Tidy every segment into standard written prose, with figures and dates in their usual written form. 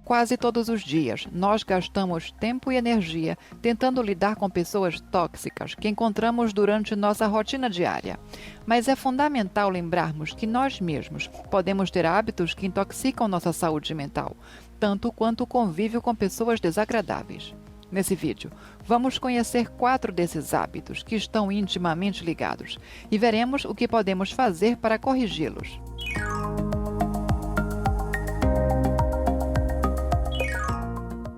Quase todos os dias, nós gastamos tempo e energia tentando lidar com pessoas tóxicas que encontramos durante nossa rotina diária. Mas é fundamental lembrarmos que nós mesmos podemos ter hábitos que intoxicam nossa saúde mental, tanto quanto o convívio com pessoas desagradáveis. Nesse vídeo, vamos conhecer 4 desses hábitos que estão intimamente ligados e veremos o que podemos fazer para corrigi-los.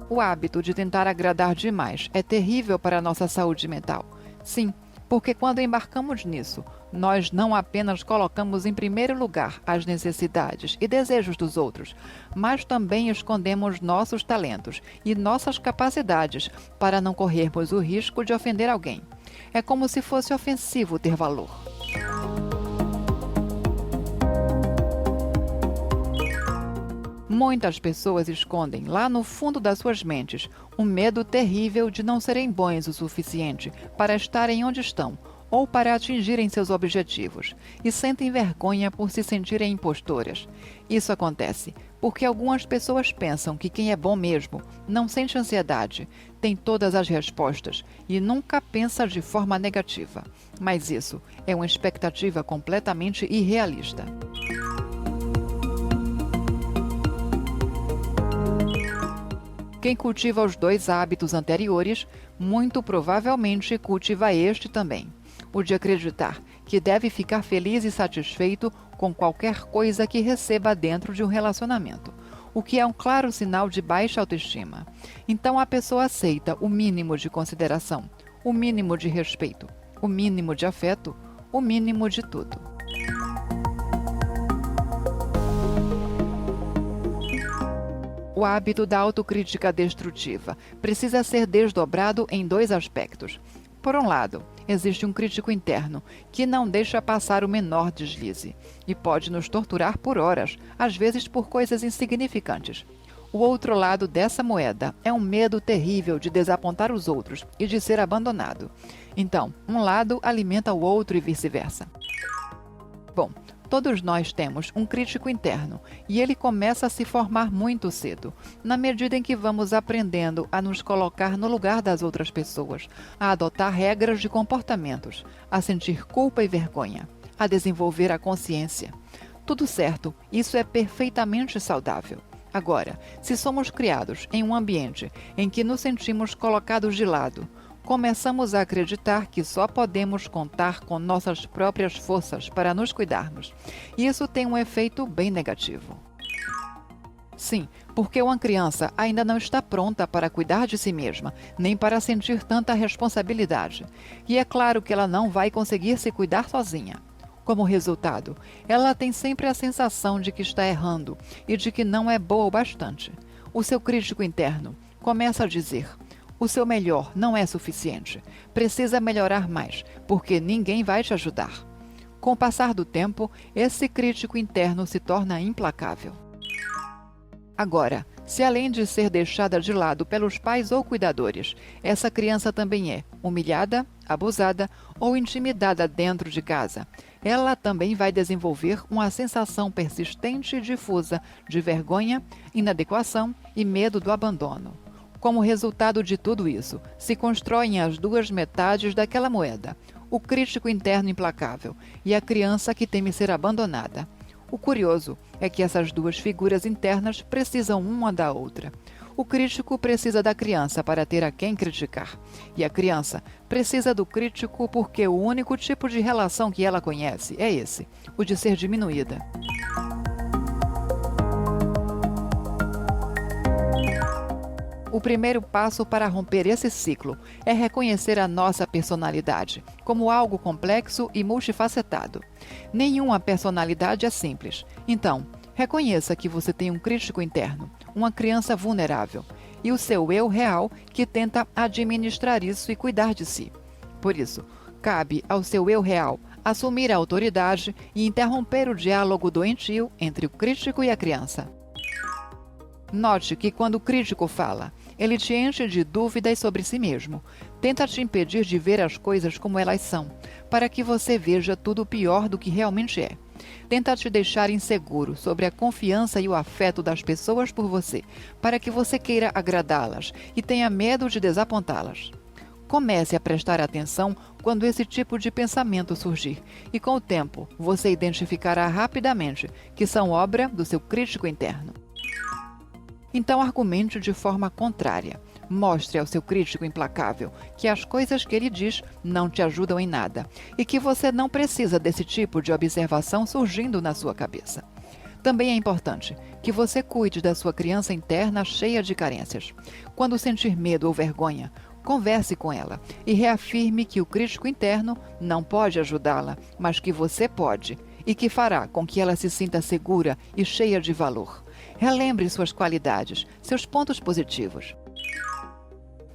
O hábito de tentar agradar demais é terrível para a nossa saúde mental. Sim, porque quando embarcamos nisso, nós não apenas colocamos em primeiro lugar as necessidades e desejos dos outros, mas também escondemos nossos talentos e nossas capacidades para não corrermos o risco de ofender alguém. É como se fosse ofensivo ter valor. Muitas pessoas escondem lá no fundo das suas mentes um medo terrível de não serem bons o suficiente para estarem onde estão ou para atingirem seus objetivos e sentem vergonha por se sentirem impostoras. Isso acontece porque algumas pessoas pensam que quem é bom mesmo não sente ansiedade, tem todas as respostas e nunca pensa de forma negativa. Mas isso é uma expectativa completamente irrealista. Quem cultiva os 2 hábitos anteriores, muito provavelmente cultiva este também, o de acreditar que deve ficar feliz e satisfeito com qualquer coisa que receba dentro de um relacionamento, o que é um claro sinal de baixa autoestima. Então a pessoa aceita o mínimo de consideração, o mínimo de respeito, o mínimo de afeto, o mínimo de tudo. O hábito da autocrítica destrutiva precisa ser desdobrado em 2 aspectos. Por um lado, existe um crítico interno que não deixa passar o menor deslize e pode nos torturar por horas, às vezes por coisas insignificantes. O outro lado dessa moeda é um medo terrível de desapontar os outros e de ser abandonado. Então, um lado alimenta o outro e vice-versa. Bom, todos nós temos um crítico interno e ele começa a se formar muito cedo, na medida em que vamos aprendendo a nos colocar no lugar das outras pessoas, a adotar regras de comportamentos, a sentir culpa e vergonha, a desenvolver a consciência. Tudo certo, isso é perfeitamente saudável. Agora, se somos criados em um ambiente em que nos sentimos colocados de lado, começamos a acreditar que só podemos contar com nossas próprias forças para nos cuidarmos. E isso tem um efeito bem negativo. Sim, porque uma criança ainda não está pronta para cuidar de si mesma, nem para sentir tanta responsabilidade. E é claro que ela não vai conseguir se cuidar sozinha. Como resultado, ela tem sempre a sensação de que está errando e de que não é boa o bastante. O seu crítico interno começa a dizer: o seu melhor não é suficiente. Precisa melhorar mais, porque ninguém vai te ajudar. Com o passar do tempo, esse crítico interno se torna implacável. Agora, se além de ser deixada de lado pelos pais ou cuidadores, essa criança também é humilhada, abusada ou intimidada dentro de casa, ela também vai desenvolver uma sensação persistente e difusa de vergonha, inadequação e medo do abandono. Como resultado de tudo isso, se constroem as 2 metades daquela moeda, o crítico interno implacável e a criança que teme ser abandonada. O curioso é que essas 2 figuras internas precisam uma da outra. O crítico precisa da criança para ter a quem criticar, e a criança precisa do crítico porque o único tipo de relação que ela conhece é esse, o de ser diminuída. O primeiro passo para romper esse ciclo é reconhecer a nossa personalidade como algo complexo e multifacetado. Nenhuma personalidade é simples. Então, reconheça que você tem um crítico interno, uma criança vulnerável, e o seu eu real que tenta administrar isso e cuidar de si. Por isso, cabe ao seu eu real assumir a autoridade e interromper o diálogo doentio entre o crítico e a criança. Note que quando o crítico fala, ele te enche de dúvidas sobre si mesmo. Tenta te impedir de ver as coisas como elas são, para que você veja tudo pior do que realmente é. Tenta te deixar inseguro sobre a confiança e o afeto das pessoas por você, para que você queira agradá-las e tenha medo de desapontá-las. Comece a prestar atenção quando esse tipo de pensamento surgir, e com o tempo você identificará rapidamente que são obra do seu crítico interno. Então argumente de forma contrária. Mostre ao seu crítico implacável que as coisas que ele diz não te ajudam em nada e que você não precisa desse tipo de observação surgindo na sua cabeça. Também é importante que você cuide da sua criança interna cheia de carências. Quando sentir medo ou vergonha, converse com ela e reafirme que o crítico interno não pode ajudá-la, mas que você pode, e que fará com que ela se sinta segura e cheia de valor. Relembre suas qualidades, seus pontos positivos.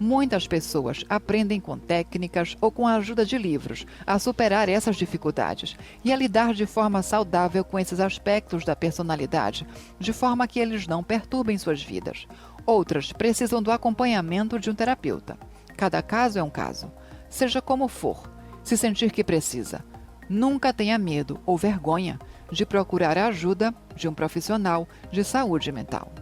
Muitas pessoas aprendem com técnicas ou com a ajuda de livros a superar essas dificuldades e a lidar de forma saudável com esses aspectos da personalidade, de forma que eles não perturbem suas vidas. Outras precisam do acompanhamento de um terapeuta. Cada caso é um caso. Seja como for, se sentir que precisa, nunca tenha medo ou vergonha de procurar a ajuda de um profissional de saúde mental.